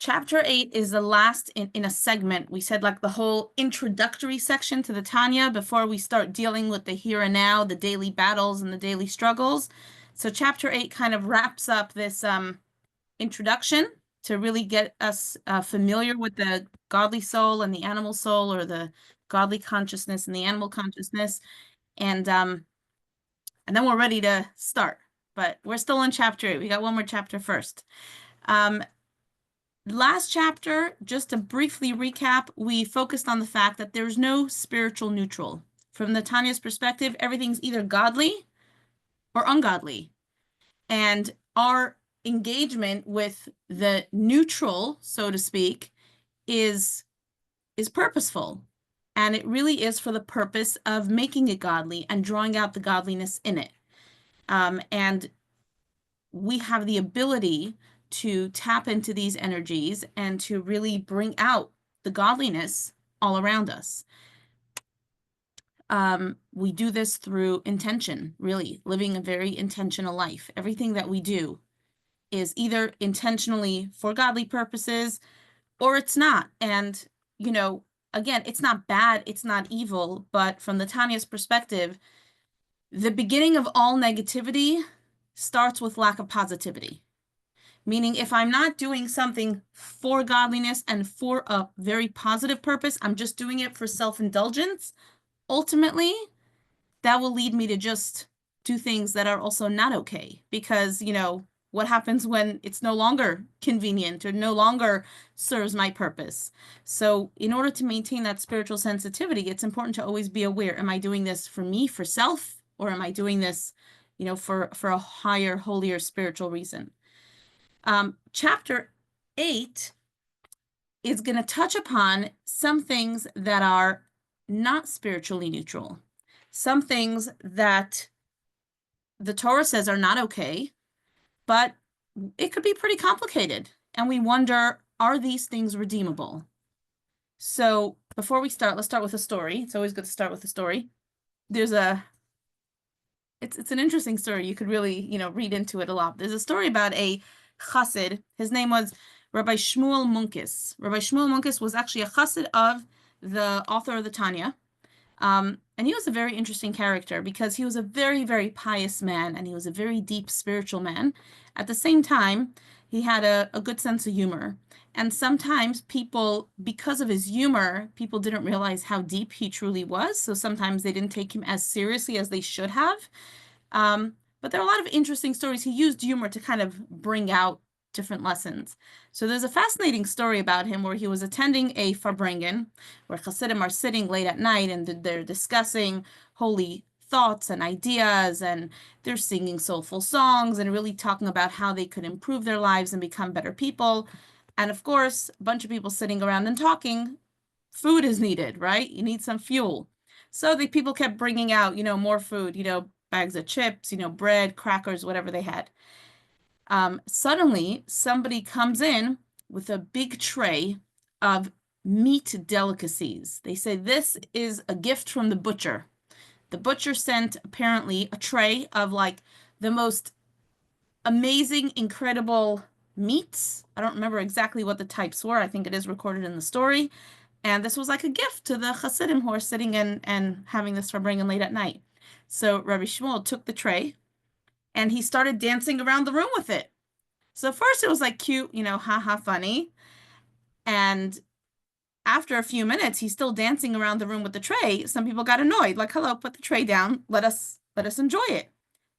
Chapter 8 is the last in a segment. We said like the whole introductory section to the Tanya before we start dealing with the here and now, the daily battles and the daily struggles. So chapter 8 kind of wraps up this introduction to really get us familiar with the godly soul and the animal soul, or the godly consciousness and the animal consciousness. And then we're ready to start. But we're still in chapter 8. We got one more chapter first. Last chapter, just to briefly recap, we focused on the fact that there's no spiritual neutral. From the Tanya's perspective, everything's either godly or ungodly. And our engagement with the neutral, so to speak, is purposeful. And it really is for the purpose of making it godly and drawing out the godliness in it. And we have the ability to tap into these energies and to really bring out the godliness all around us. We do this through intention, really, living a very intentional life. Everything that we do is either intentionally for godly purposes or it's not. And, again, it's not bad, it's not evil, but from the Tanya's perspective, the beginning of all negativity starts with lack of positivity. Meaning, if I'm not doing something for godliness and for a very positive purpose, I'm just doing it for self-indulgence, ultimately, that will lead me to just do things that are also not okay. Because, what happens when it's no longer convenient or no longer serves my purpose? So in order to maintain that spiritual sensitivity, it's important to always be aware, am I doing this for me, for self, or am I doing this, for a higher, holier spiritual reason? Chapter 8 is going to touch upon some things that are not spiritually neutral, some things that the Torah says are not okay, but it could be pretty complicated. And we wonder, are these things redeemable? So before we start, let's start with a story. It's always good to start with a story. It's an interesting story. You could really, read into it a lot. There's a story about a chassid. His name was Rabbi Shmuel Munkis. Rabbi Shmuel Munkis was actually a chassid of the author of the Tanya. And he was a very interesting character because he was a very, very pious man, and he was a very deep spiritual man. At the same time, he had a good sense of humor. And sometimes people, because of his humor, people didn't realize how deep he truly was. So sometimes they didn't take him as seriously as they should have. But there are a lot of interesting stories. He used humor to kind of bring out different lessons. So there's a fascinating story about him where he was attending a farbrengen, where Hasidim are sitting late at night and they're discussing holy thoughts and ideas, and they're singing soulful songs and really talking about how they could improve their lives and become better people. And of course, a bunch of people sitting around and talking, food is needed, right? You need some fuel. So the people kept bringing out, more food, bags of chips, bread, crackers, whatever they had. Suddenly, somebody comes in with a big tray of meat delicacies. They say this is a gift from the butcher. The butcher sent apparently a tray of like the most amazing, incredible meats. I don't remember exactly what the types were. I think it is recorded in the story. And this was like a gift to the Hasidim who are sitting and having this farbrengen late at night. So Rabbi Shmuel took the tray and he started dancing around the room with it. So first it was like cute, haha, funny. And after a few minutes, he's still dancing around the room with the tray. Some people got annoyed, like, hello, put the tray down. Let us enjoy it.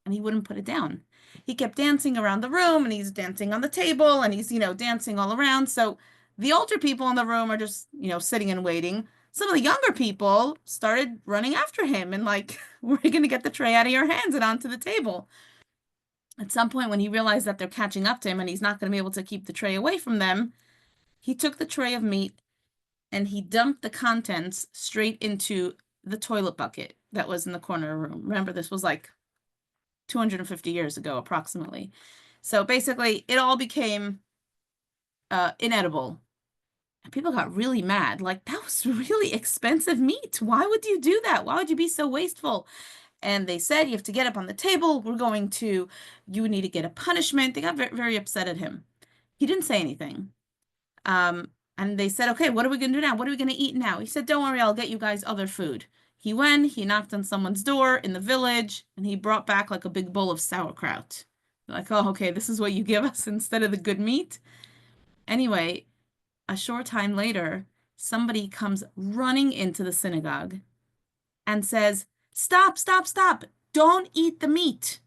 And he wouldn't put it down. He kept dancing around the room, and he's dancing on the table, and he's, dancing all around. So the older people in the room are just, sitting and waiting. Some of the younger people started running after him and like, we're going to get the tray out of your hands and onto the table. At some point, when he realized that they're catching up to him and he's not going to be able to keep the tray away from them, he took the tray of meat and he dumped the contents straight into the toilet bucket that was in the corner of the room. Remember, this was like 250 years ago, approximately. So basically, it all became inedible. And people got really mad. Like, that was really expensive meat. Why would you do that? Why would you be so wasteful? And they said, you have to get up on the table. You need to get a punishment. They got very, very upset at him. He didn't say anything. And they said, okay, what are we going to do now? What are we going to eat now? He said, don't worry, I'll get you guys other food. He went, he knocked on someone's door in the village, and he brought back like a big bowl of sauerkraut. Like, oh, okay, this is what you give us instead of the good meat. Anyway, a short time later, somebody comes running into the synagogue and says, stop, stop, stop. Don't eat the meat.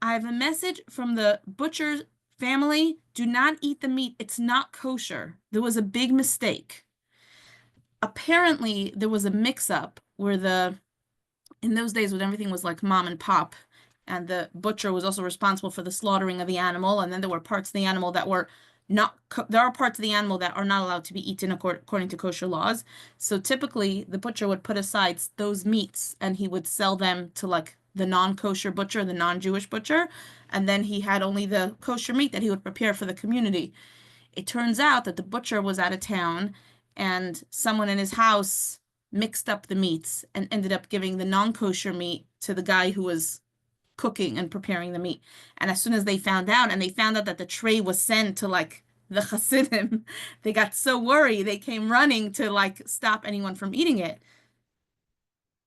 I have a message from the butcher's family. Do not eat the meat. It's not kosher. There was a big mistake. Apparently, there was a mix-up where in those days when everything was like mom and pop, and the butcher was also responsible for the slaughtering of the animal, and then there were parts of the animal that were not, there are parts of the animal that are not allowed to be eaten according to kosher laws. So typically, the butcher would put aside those meats and he would sell them to like the non-kosher butcher, the non-Jewish butcher, and then he had only the kosher meat that he would prepare for the community. It turns out that the butcher was out of town and someone in his house mixed up the meats and ended up giving the non-kosher meat to the guy who was cooking and preparing the meat. And as soon as they found out, that the tray was sent to like the Hasidim, they got so worried, they came running to like stop anyone from eating it.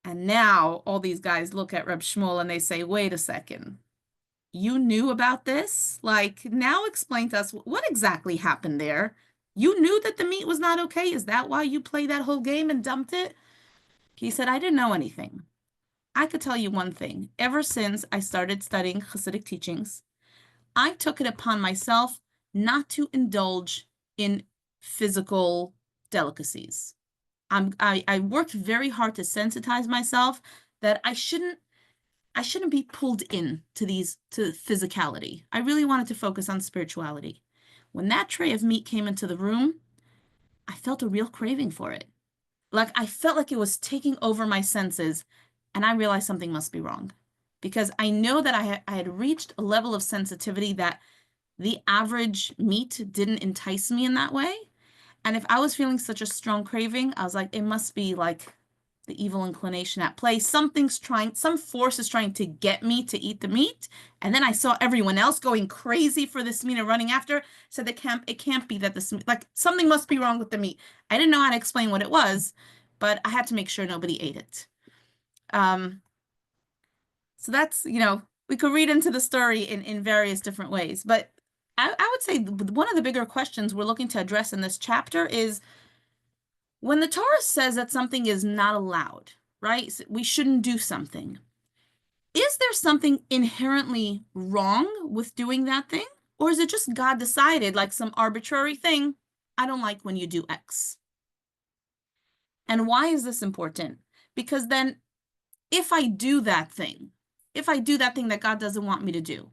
And now all these guys look at Reb Shmuel and they say, wait a second, you knew about this? Like, now explain to us what exactly happened there. You knew that the meat was not okay. Is that why you played that whole game and dumped it? He said, I didn't know anything. I could tell you one thing. Ever since I started studying Hasidic teachings, I took it upon myself not to indulge in physical delicacies. I worked very hard to sensitize myself that I shouldn't be pulled in to physicality. I really wanted to focus on spirituality. When that tray of meat came into the room, I felt a real craving for it. Like I felt like it was taking over my senses, and I realized something must be wrong. Because I know that I had reached a level of sensitivity that the average meat didn't entice me in that way. And if I was feeling such a strong craving, I was like, it must be like the evil inclination at play. Some force is trying to get me to eat the meat. And then I saw everyone else going crazy for this meat and running after. So it can't be that this, like something must be wrong with the meat. I didn't know how to explain what it was, but I had to make sure nobody ate it. So that's, we could read into the story in various different ways, but I would say one of the bigger questions we're looking to address in this chapter is when the Torah says that something is not allowed, right? We shouldn't do something. Is there something inherently wrong with doing that thing? Or is it just God decided, like some arbitrary thing, I don't like when you do X? And why is this important? Because then if I do that thing that God doesn't want me to do,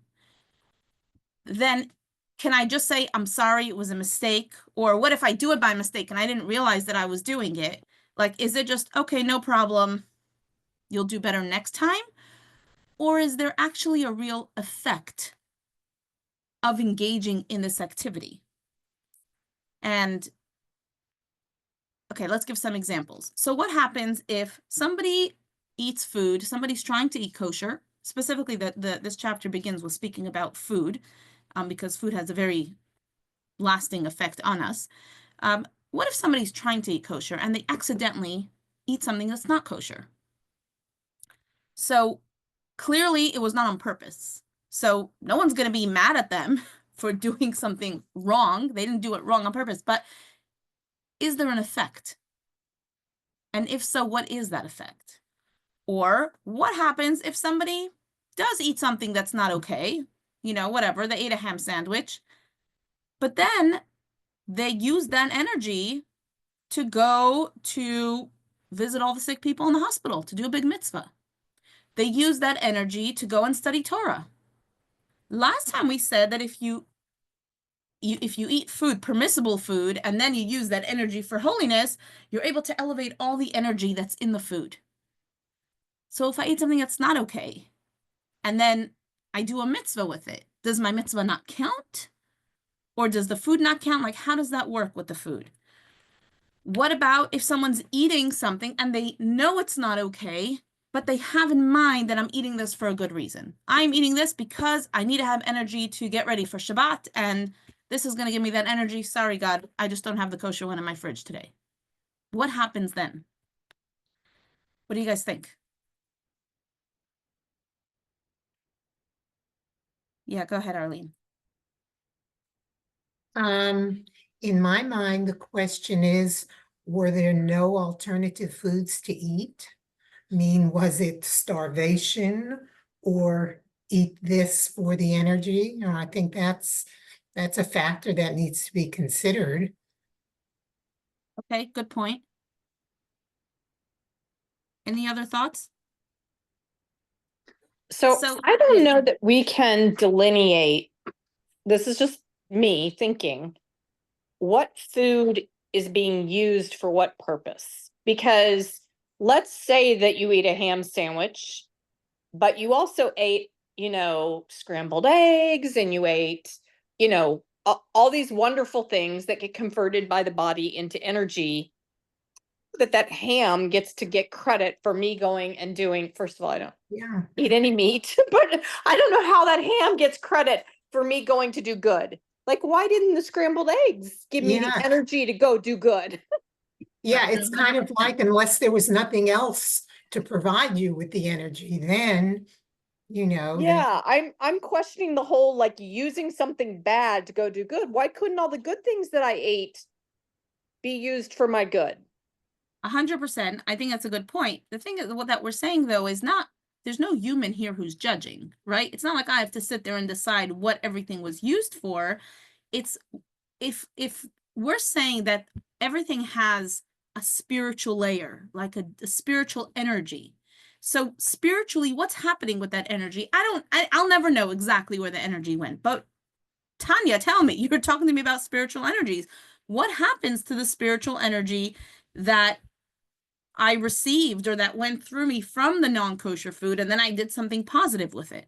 then can I just say, I'm sorry, it was a mistake? Or what if I do it by mistake and I didn't realize that I was doing it? Like, is it just, okay, no problem, you'll do better next time? Or is there actually a real effect of engaging in this activity? And, okay, let's give some examples. So what happens if somebody eats food, somebody's trying to eat kosher, specifically this chapter begins with speaking about food, because food has a very lasting effect on us. What if somebody's trying to eat kosher and they accidentally eat something that's not kosher? So clearly it was not on purpose. So no one's going to be mad at them for doing something wrong. They didn't do it wrong on purpose, but is there an effect? And if so, what is that effect? Or what happens if somebody does eat something that's not okay? Whatever, they ate a ham sandwich, but then they use that energy to go to visit all the sick people in the hospital, to do a big mitzvah. They use that energy to go and study Torah. Last time we said that if you eat food, permissible food, and then you use that energy for holiness, you're able to elevate all the energy that's in the food. So if I eat something that's not okay, and then I do a mitzvah with it, does my mitzvah not count? Or does the food not count? Like, how does that work with the food? What about if someone's eating something and they know it's not okay, but they have in mind that I'm eating this for a good reason. I'm eating this because I need to have energy to get ready for Shabbat, and this is going to give me that energy. Sorry, God, I just don't have the kosher one in my fridge today. What happens then? What do you guys think? Yeah, go ahead, Arlene. In my mind, the question is, were there no alternative foods to eat? I mean, was it starvation or eat this for the energy? I think that's a factor that needs to be considered. Okay, good point. Any other thoughts? So I don't know that we can delineate, this is just me thinking, what food is being used for what purpose? Because let's say that you eat a ham sandwich, but you also ate, scrambled eggs, and you ate, all these wonderful things that get converted by the body into energy, that ham gets to get credit for me going and doing. First of all, I don't eat any meat, but I don't know how that ham gets credit for me going to do good. Like, why didn't the scrambled eggs give me the energy to go do good? Yeah, it's kind of like, unless there was nothing else to provide you with the energy, then, Yeah, I'm questioning the whole, like, using something bad to go do good. Why couldn't all the good things that I ate be used for my good? 100%. I think that's a good point. The thing is, what that we're saying though is not, there's no human here who's judging, right? It's not like I have to sit there and decide what everything was used for. It's if we're saying that everything has a spiritual layer, like a spiritual energy. So spiritually, what's happening with that energy? I'll never know exactly where the energy went, but Tanya, tell me, you were talking to me about spiritual energies. What happens to the spiritual energy that I received or that went through me from the non-kosher food, and then I did something positive with it?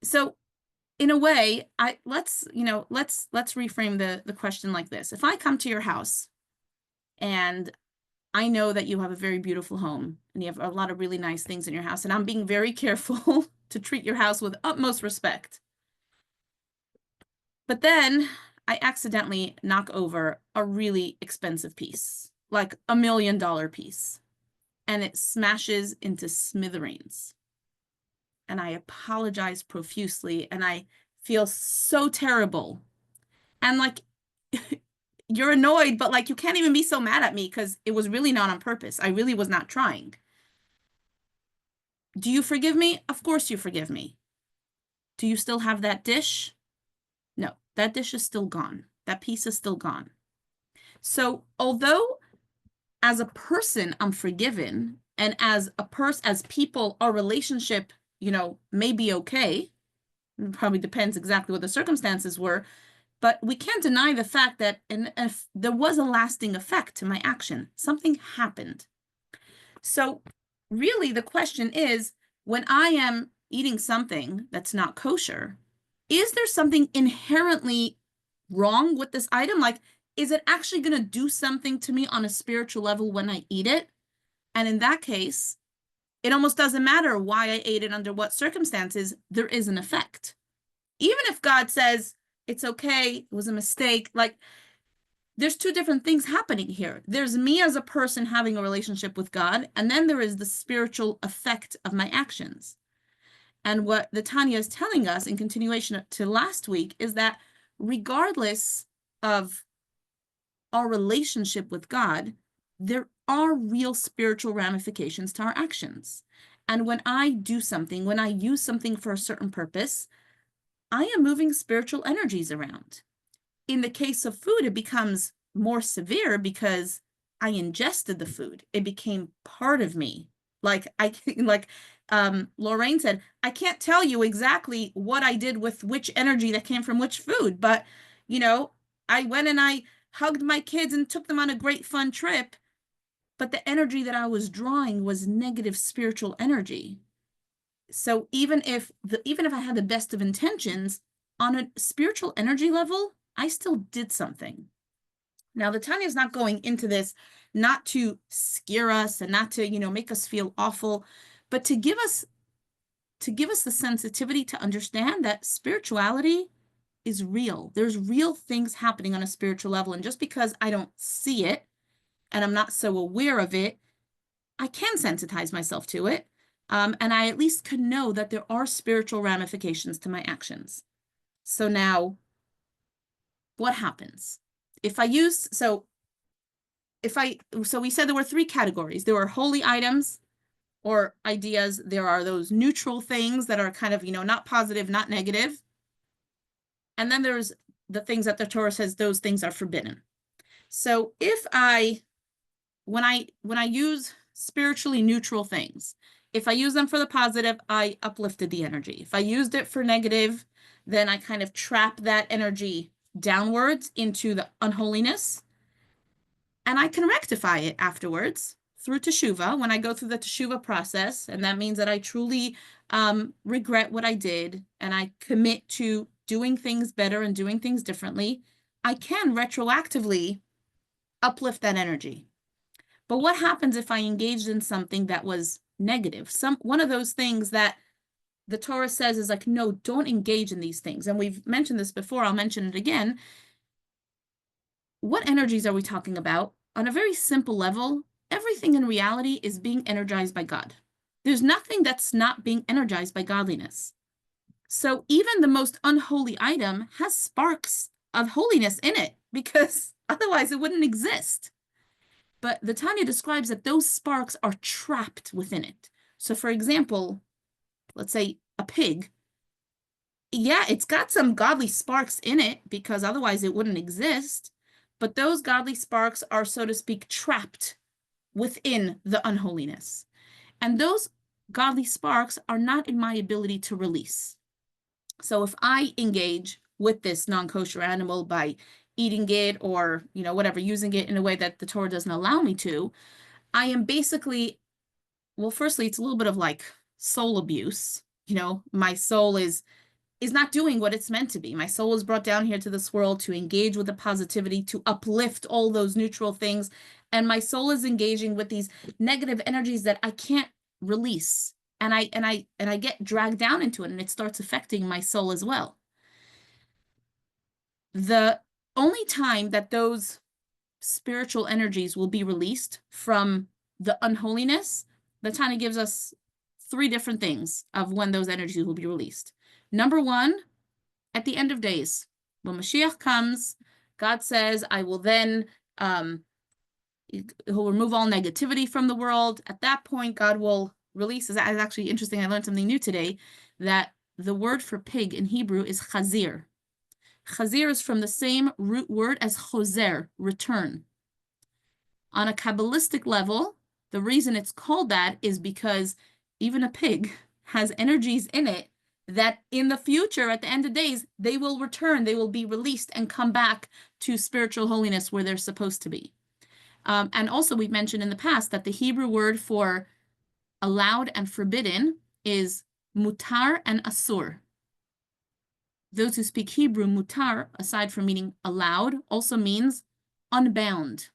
So in a way, let's reframe the question like this. If I come to your house and I know that you have a very beautiful home and you have a lot of really nice things in your house, and I'm being very careful to treat your house with utmost respect, but then I accidentally knock over a really expensive piece, like $1 million piece, and it smashes into smithereens. And I apologize profusely, and I feel so terrible. And like, you're annoyed, but like, you can't even be so mad at me because it was really not on purpose. I really was not trying. Do you forgive me? Of course you forgive me. Do you still have that dish? No, that dish is still gone. That piece is still gone. So although as a person I'm forgiven, and as people, our relationship, may be okay, it probably depends exactly what the circumstances were, but we can't deny the fact that if there was a lasting effect to my action, something happened. So really the question is, when I am eating something that's not kosher, is there something inherently wrong with this item? Like, is it actually going to do something to me on a spiritual level when I eat it? And in that case, it almost doesn't matter why I ate it, under what circumstances, there is an effect. Even if God says, it's okay, it was a mistake, like, there's two different things happening here. There's me as a person having a relationship with God, and then there is the spiritual effect of my actions. And what the Tanya is telling us in continuation to last week is that regardless of our relationship with God, there are real spiritual ramifications to our actions. And when I do something, when I use something for a certain purpose, I am moving spiritual energies around. In the case of food, it becomes more severe because I ingested the food. It became part of me. Like Lorraine said, I can't tell you exactly what I did with which energy that came from which food, but I went and I hugged my kids and took them on a great fun trip, but the energy that I was drawing was negative spiritual energy. So even if I had the best of intentions, on a spiritual energy level, I still did something. Now, the Tanya is not going into this not to scare us and not to, make us feel awful, but to give us the sensitivity to understand that spirituality is real. There's real things happening on a spiritual level. And just because I don't see it and I'm not so aware of it, I can sensitize myself to it. And I at least can know that there are spiritual ramifications to my actions. So now, what happens? If I use, so we said there were 3 categories. There were holy items or ideas. There are those neutral things that are kind of, not positive, not negative. And then there's the things that the Torah says those things are forbidden. So when I use spiritually neutral things, if I use them for the positive, I uplifted the energy. If I used it for negative, then I kind of trap that energy downwards into the unholiness. And I can rectify it afterwards through teshuvah when I go through the teshuvah process. And that means that I truly regret what I did and I commit to doing things better and doing things differently. I can retroactively uplift that energy. But what happens if I engaged in something that was negative? One of those things that the Torah says is like, no, don't engage in these things. And we've mentioned this before, I'll mention it again. What energies are we talking about? On a very simple level, everything in reality is being energized by God. There's nothing that's not being energized by godliness. So even the most unholy item has sparks of holiness in it, because otherwise it wouldn't exist. But the Tanya describes that those sparks are trapped within it. So for example, let's say a pig. Yeah, it's got some godly sparks in it because otherwise it wouldn't exist. But those godly sparks are, so to speak, trapped within the unholiness. And those godly sparks are not in my ability to release. So if I engage with this non-kosher animal by eating it or, whatever, using it in a way that the Torah doesn't allow me to, I am basically, well, firstly, it's a little bit of like soul abuse. My soul is not doing what it's meant to be. My soul is brought down here to this world to engage with the positivity, to uplift all those neutral things. And my soul is engaging with these negative energies that I can't release. And I get dragged down into it, and it starts affecting my soul as well. The only time that those spiritual energies will be released from the unholiness, the Tanya gives us 3 different things of when those energies will be released. Number 1, at the end of days, when Mashiach comes, God says, I will then, he'll remove all negativity from the world. At that point, God will release, is actually interesting, I learned something new today, that the word for pig in Hebrew is chazir. Chazir is from the same root word as choser, return. On a Kabbalistic level, the reason it's called that is because even a pig has energies in it that in the future, at the end of days, they will return, they will be released and come back to spiritual holiness where they're supposed to be. And also we've mentioned in the past that the Hebrew word for allowed and forbidden is mutar and asur. Those who speak Hebrew, mutar, aside from meaning allowed, also means unbound.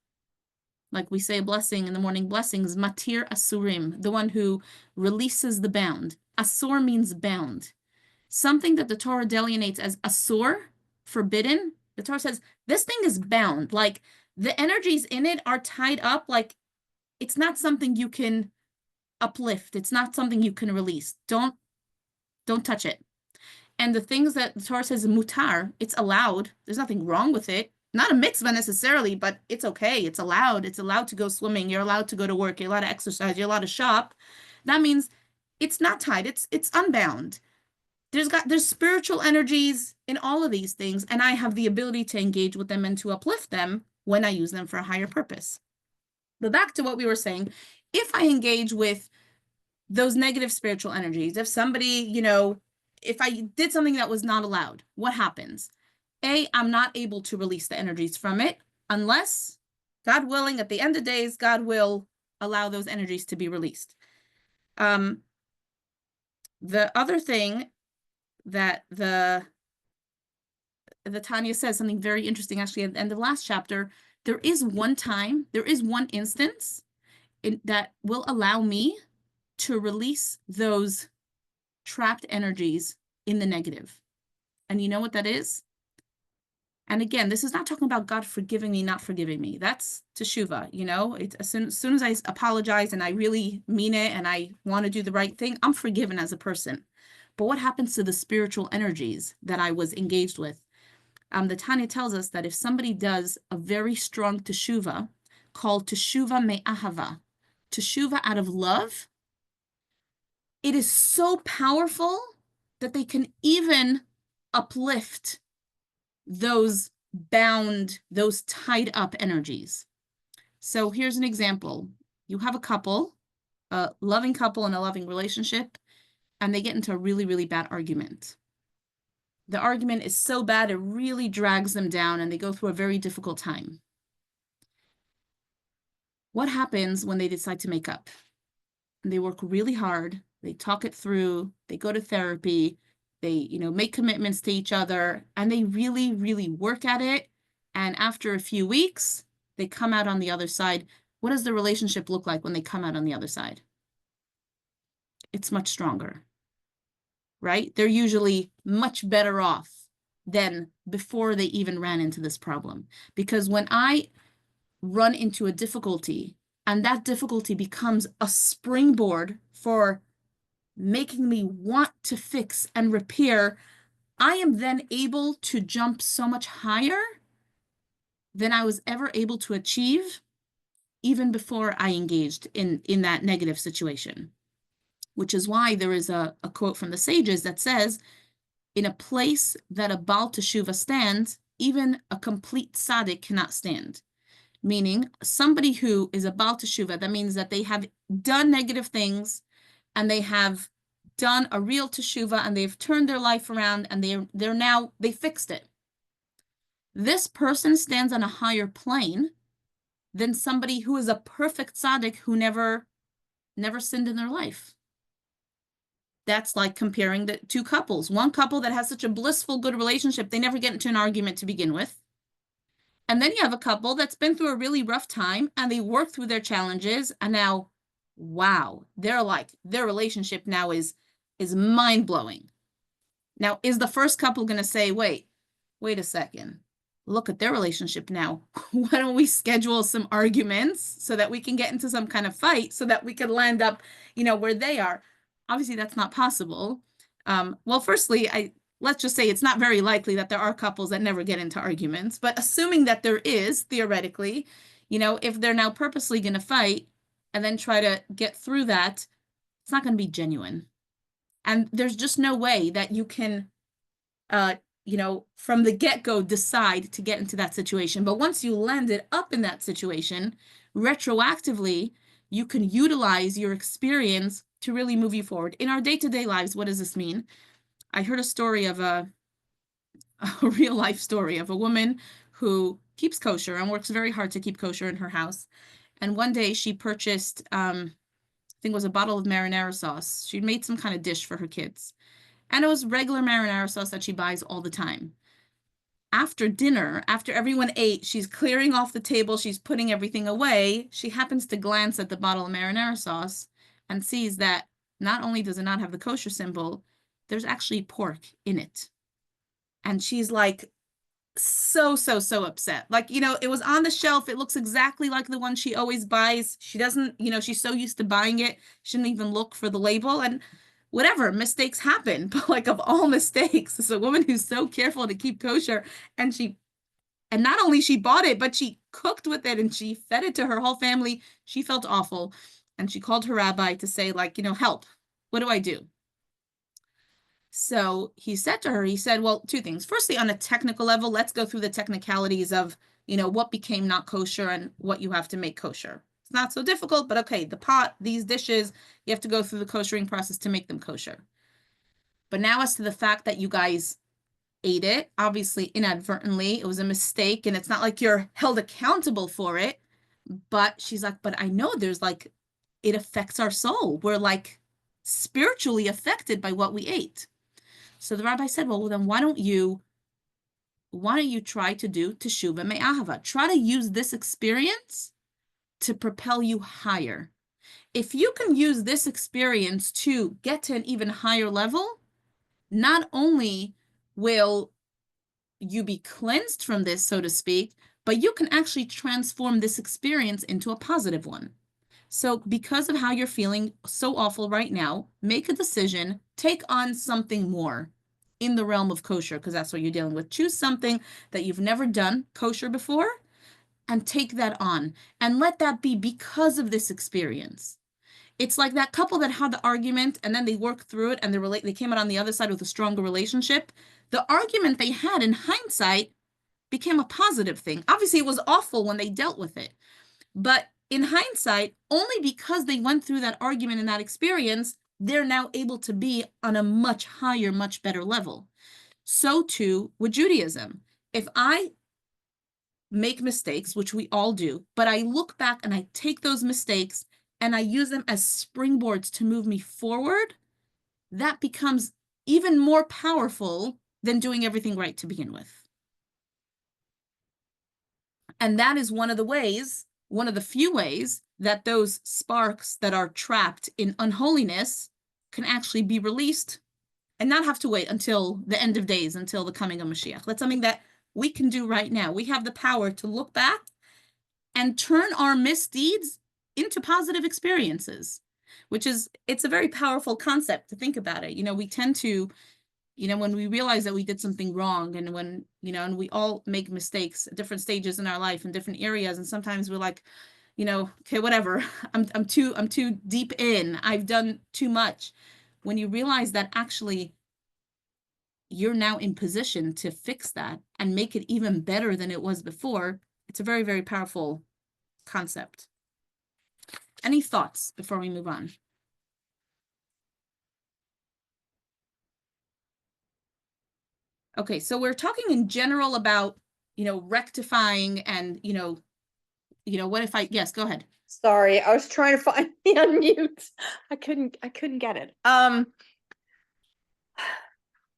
Like we say a blessing in the morning blessings, matir asurim, the one who releases the bound. Asur means bound. Something that the Torah delineates as asur, forbidden, the Torah says, this thing is bound. Like the energies in it are tied up, like it's not something you can uplift. It's not something you can release. Don't touch it. And the things that the Torah says mutar, it's allowed. There's nothing wrong with it. Not a mitzvah necessarily, but it's okay. It's allowed. It's allowed to go swimming. You're allowed to go to work. You're allowed to exercise. You're allowed to shop. That means it's not tied. It's unbound. There's spiritual energies in all of these things, and I have the ability to engage with them and to uplift them when I use them for a higher purpose. But back to what we were saying, if I engage with those negative spiritual energies, if somebody, if I did something that was not allowed, what happens? I'm not able to release the energies from it unless, God willing, at the end of days, God will allow those energies to be released. The other thing that the Tanya says, something very interesting actually at the end of last chapter, there is one instance that will allow me to release those trapped energies in the negative. And you know what that is? And again, this is not talking about God forgiving me, not forgiving me. That's teshuva, you know? It's as soon as I apologize and I really mean it and I want to do the right thing, I'm forgiven as a person. But what happens to the spiritual energies that I was engaged with? The Tanya tells us that if somebody does a very strong teshuva called teshuva me'ahava, teshuva out of love, it is so powerful that they can even uplift those bound, those tied up energies. So here's an example. You have a couple, a loving couple in a loving relationship, and they get into a really, really bad argument. The argument is so bad, it really drags them down and they go through a very difficult time. What happens when they decide to make up? And they work really hard, they talk it through, they go to therapy, they, make commitments to each other, and they really, really work at it. And after a few weeks, they come out on the other side. What does the relationship look like when they come out on the other side? It's much stronger, right? They're usually much better off than before they even ran into this problem. Because when I run into a difficulty and that difficulty becomes a springboard for making me want to fix and repair, I am then able to jump so much higher than I was ever able to achieve even before I engaged in that negative situation. Which is why there is a quote from the sages that says, in a place that a Baal Teshuvah stands, even a complete tzaddik cannot stand. Meaning somebody who is a Baal Teshuvah, that means that they have done negative things and they have done a real teshuvah and they've turned their life around and they fixed it. This person stands on a higher plane than somebody who is a perfect tzaddik who never sinned in their life. That's like comparing the two couples. One couple that has such a blissful, good relationship, they never get into an argument to begin with. And then you have a couple that's been through a really rough time and they work through their challenges and now, wow, their relationship now is mind-blowing. Now, is the first couple going to say, wait a second, look at their relationship now. Why don't we schedule some arguments so that we can get into some kind of fight so that we can land up, where they are? Obviously, that's not possible. Well, firstly, let's just say it's not very likely that there are couples that never get into arguments, but assuming that there is, theoretically, if they're now purposely going to fight and then try to get through that, it's not going to be genuine. And there's just no way that you can, from the get-go decide to get into that situation. But once you landed up in that situation, retroactively, you can utilize your experience to really move you forward. In our day-to-day lives, what does this mean? I heard a story of a real life story of a woman who keeps kosher and works very hard to keep kosher in her house. And one day she purchased, I think it was a bottle of marinara sauce. She'd made some kind of dish for her kids. And it was regular marinara sauce that she buys all the time. After dinner, after everyone ate, she's clearing off the table, she's putting everything away. She happens to glance at the bottle of marinara sauce and sees that not only does it not have the kosher symbol, there's actually pork in it. And she's like, so upset. Like, it was on the shelf. It looks exactly like the one she always buys. She doesn't, she's so used to buying it. She didn't even look for the label. And whatever, mistakes happen. But like, of all mistakes, it's a woman who's so careful to keep kosher. And not only she bought it, but she cooked with it and she fed it to her whole family. She felt awful. And she called her rabbi to say, like, help. What do I do? So he said to her, well, two things. Firstly, on a technical level, let's go through the technicalities of, what became not kosher and what you have to make kosher. It's not so difficult, but okay, the pot, these dishes, you have to go through the koshering process to make them kosher. But now as to the fact that you guys ate it, obviously inadvertently, it was a mistake, and it's not like you're held accountable for it. But she's like, but I know there's like, it affects our soul. We're like spiritually affected by what we ate. So the rabbi said, well, then why don't you try to do teshuva me'ahava? Try to use this experience to propel you higher. If you can use this experience to get to an even higher level, not only will you be cleansed from this, so to speak, but you can actually transform this experience into a positive one. So because of how you're feeling so awful right now, make a decision, take on something more in the realm of kosher, because that's what you're dealing with. Choose something that you've never done kosher before and take that on and let that be because of this experience. It's like that couple that had the argument and then they worked through it and they came out on the other side with a stronger relationship. The argument they had in hindsight became a positive thing. Obviously, it was awful when they dealt with it. But in hindsight, only because they went through that argument and that experience, they're now able to be on a much higher, much better level. So too with Judaism. If I make mistakes, which we all do, but I look back and I take those mistakes and I use them as springboards to move me forward, that becomes even more powerful than doing everything right to begin with. And that is one of the ways, one of the few ways that those sparks that are trapped in unholiness can actually be released and not have to wait until the end of days, until the coming of Mashiach. That's something that we can do right now. We have the power to look back and turn our misdeeds into positive experiences, which is, it's a very powerful concept to think about it. You know, we tend to, you know, when we realize that we did something wrong and when, you know, and we all make mistakes at different stages in our life in different areas. And sometimes we're like, you know, okay, whatever, I'm too deep in, I've done too much. When you realize that actually you're now in position to fix that and make it even better than it was before, it's a very, very powerful concept. Any thoughts before we move on? Okay, so we're talking in general about, you know, rectifying and, you know, what if I, yes, go ahead. Sorry, I was trying to find the unmute. I couldn't get it.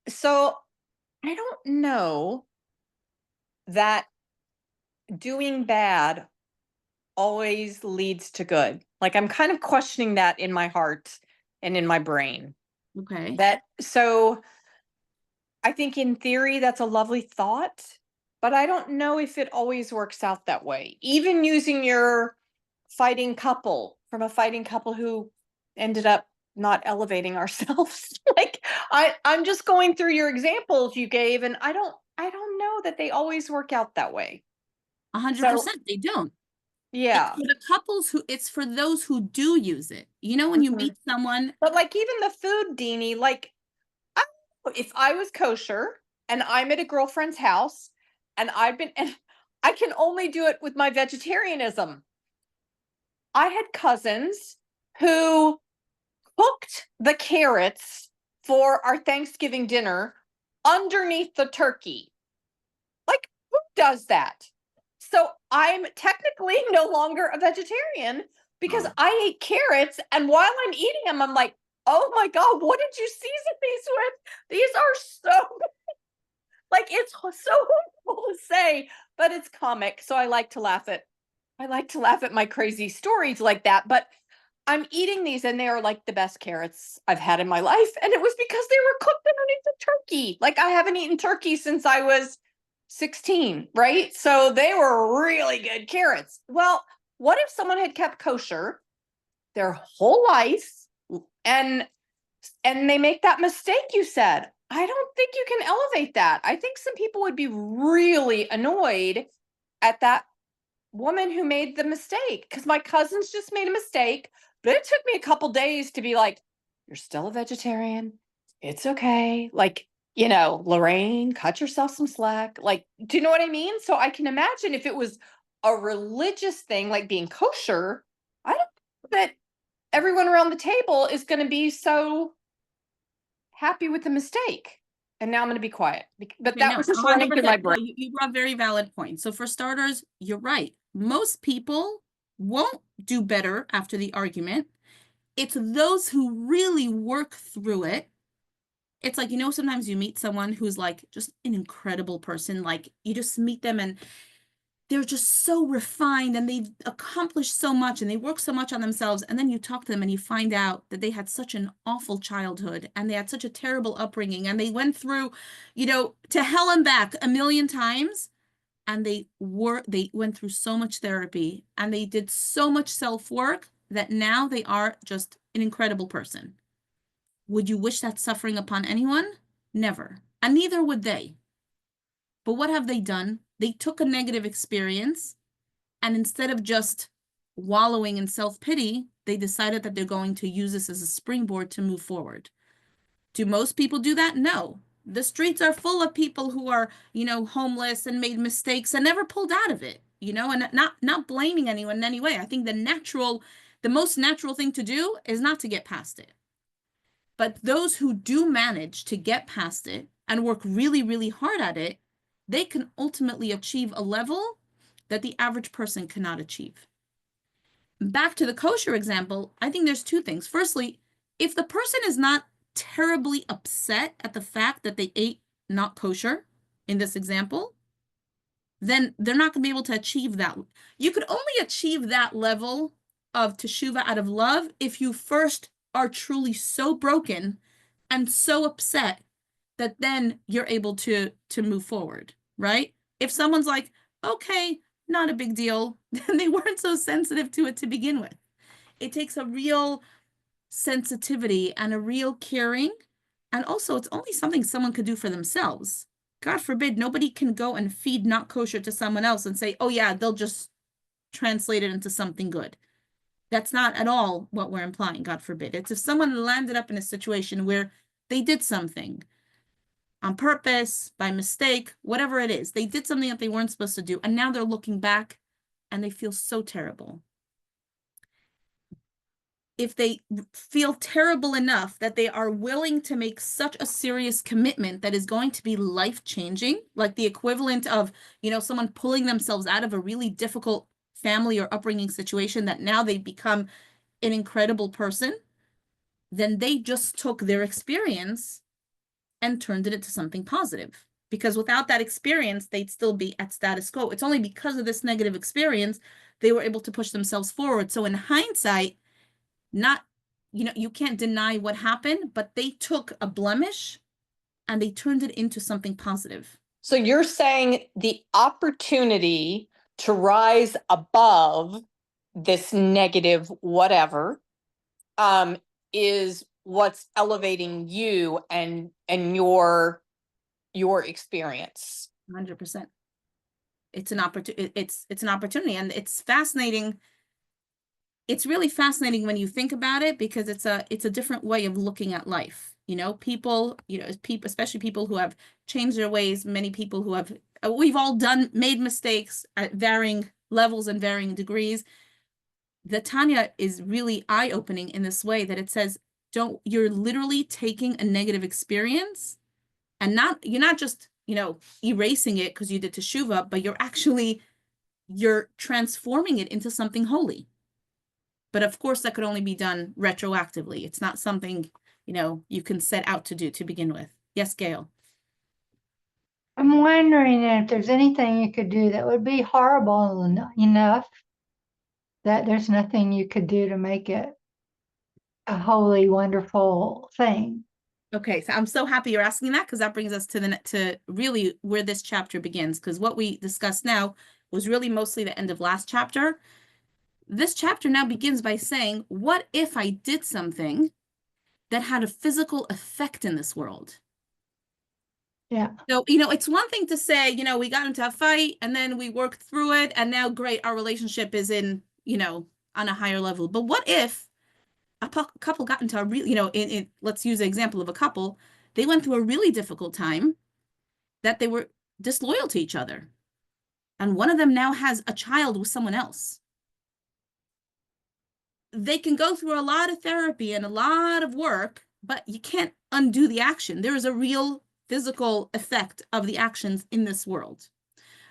So I don't know that doing bad always leads to good. Like I'm kind of questioning that in my heart and in my brain. Okay. So I think in theory that's a lovely thought, but I don't know if it always works out that way. Even using your fighting couple from a fighting couple who ended up not elevating ourselves. Like I'm just going through your examples you gave, and I don't know that they always work out that way. 100%, they don't. Yeah. It's for the couples who, it's for those who do use it. You know, when you meet someone. But like even the food, Deanie, like if I was kosher and I'm at a girlfriend's house and and I can only do it with my vegetarianism. I had cousins who cooked the carrots for our Thanksgiving dinner underneath the turkey. Like, who does that? So I'm technically no longer a vegetarian because I ate carrots. And while I'm eating them, I'm like, oh my God, what did you season these with? These are so like, it's so horrible to say, but it's comic. So I like to laugh at my crazy stories like that. But I'm eating these and they are like the best carrots I've had in my life. And it was because they were cooked underneath the turkey. Like I haven't eaten turkey since I was 16, right? So they were really good carrots. Well, what if someone had kept kosher their whole life and they make that mistake you said? I don't think you can elevate that. I think some people would be really annoyed at that woman who made the mistake because my cousins just made a mistake, but it took me a couple days to be like, you're still a vegetarian. It's okay. Like, Lorraine, cut yourself some slack. Like, do you know what I mean? So I can imagine if it was a religious thing, like being kosher, I don't think that everyone around the table is going to be so happy with the mistake. And now I'm going to be quiet. But Okay, that no, was just running through my brain. no, you brought very valid points. So for starters, you're right. Most people won't do better after the argument. It's those who really work through it. It's like, sometimes you meet someone who's like just an incredible person. Like you just meet them and they're just so refined and they've accomplished so much and they work so much on themselves. And then you talk to them and you find out that they had such an awful childhood and they had such a terrible upbringing and they went through, to hell and back a million times. And they went through so much therapy and they did so much self-work that now they are just an incredible person. Would you wish that suffering upon anyone? Never. And neither would they. But what have they done? They took a negative experience and instead of just wallowing in self-pity, they decided that they're going to use this as a springboard to move forward. Do most people do that? No. The streets are full of people who are, homeless and made mistakes and never pulled out of it, and not blaming anyone in any way. I think the most natural thing to do is not to get past it. But those who do manage to get past it and work really, really hard at it, they can ultimately achieve a level that the average person cannot achieve. Back to the kosher example, I think there's two things. Firstly, if the person is not terribly upset at the fact that they ate not kosher in this example, then they're not going to be able to achieve that. You could only achieve that level of teshuvah out of love if you first are truly so broken and so upset that then you're able to move forward, right? If someone's like, okay, not a big deal, then they weren't so sensitive to it to begin with. It takes a real sensitivity and a real caring. And also, it's only something someone could do for themselves. God forbid, nobody can go and feed not kosher to someone else and say, oh yeah, they'll just translate it into something good. That's not at all what we're implying, God forbid. It's if someone landed up in a situation where they did something on purpose, by mistake, whatever it is, they did something that they weren't supposed to do, and now they're looking back and they feel so terrible. If they feel terrible enough that they are willing to make such a serious commitment that is going to be life-changing, like the equivalent of, someone pulling themselves out of a really difficult family or upbringing situation that now they become an incredible person, then they just took their experience and turned it into something positive. Because without that experience, they'd still be at status quo. It's only because of this negative experience they were able to push themselves forward. So in hindsight, you can't deny what happened, but they took a blemish and they turned it into something positive. So you're saying the opportunity to rise above this negative whatever is what's elevating you and your experience. 100%. It's an opportunity. It's an opportunity, and it's fascinating. It's really fascinating when you think about it because it's a different way of looking at life. People, especially people who have changed their ways. Many people who we've all made mistakes at varying levels and varying degrees. The Tanya is really eye-opening in this way that it says, you're literally taking a negative experience and you're not just, erasing it because you did teshuvah, but you're transforming it into something holy. But of course, that could only be done retroactively. It's not something, you can set out to do to begin with. Yes, Gail. I'm wondering if there's anything you could do that would be horrible enough that there's nothing you could do to make it a holy, wonderful thing. Okay, so I'm so happy you're asking that because that brings us to really where this chapter begins. Because what we discussed now was really mostly the end of last chapter. This chapter now begins by saying, what if I did something that had a physical effect in this world? Yeah. So, it's one thing to say, we got into a fight and then we worked through it and now great, our relationship is in, on a higher level. But what if a couple got into a real, let's use an example of a couple, they went through a really difficult time that they were disloyal to each other. And one of them now has a child with someone else. They can go through a lot of therapy and a lot of work, but you can't undo the action. There is a real physical effect of the actions in this world.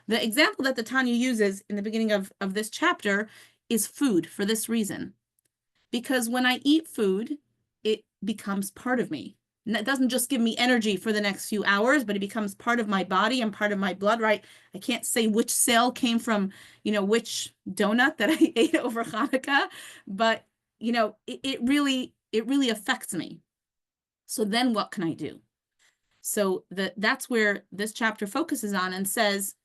The example that the Tanya uses in the beginning of this chapter is food for this reason. Because when I eat food, it becomes part of me. And that doesn't just give me energy for the next few hours, but it becomes part of my body and part of my blood, right? I can't say which cell came from, which donut that I ate over Hanukkah, but, it really affects me. So then what can I do? So that's where this chapter focuses on and says,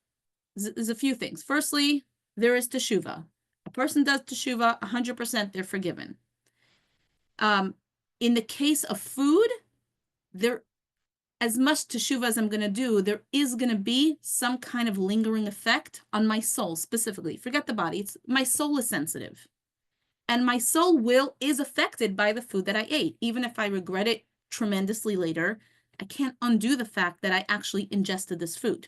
there's a few things. Firstly, there is teshuvah. A person does teshuvah, 100% they're forgiven. In the case of food, there, as much teshuvah as I'm going to do, there is going to be some kind of lingering effect on my soul specifically. Forget the body. My soul is sensitive. And my soul is affected by the food that I ate. Even if I regret it tremendously later, I can't undo the fact that I actually ingested this food.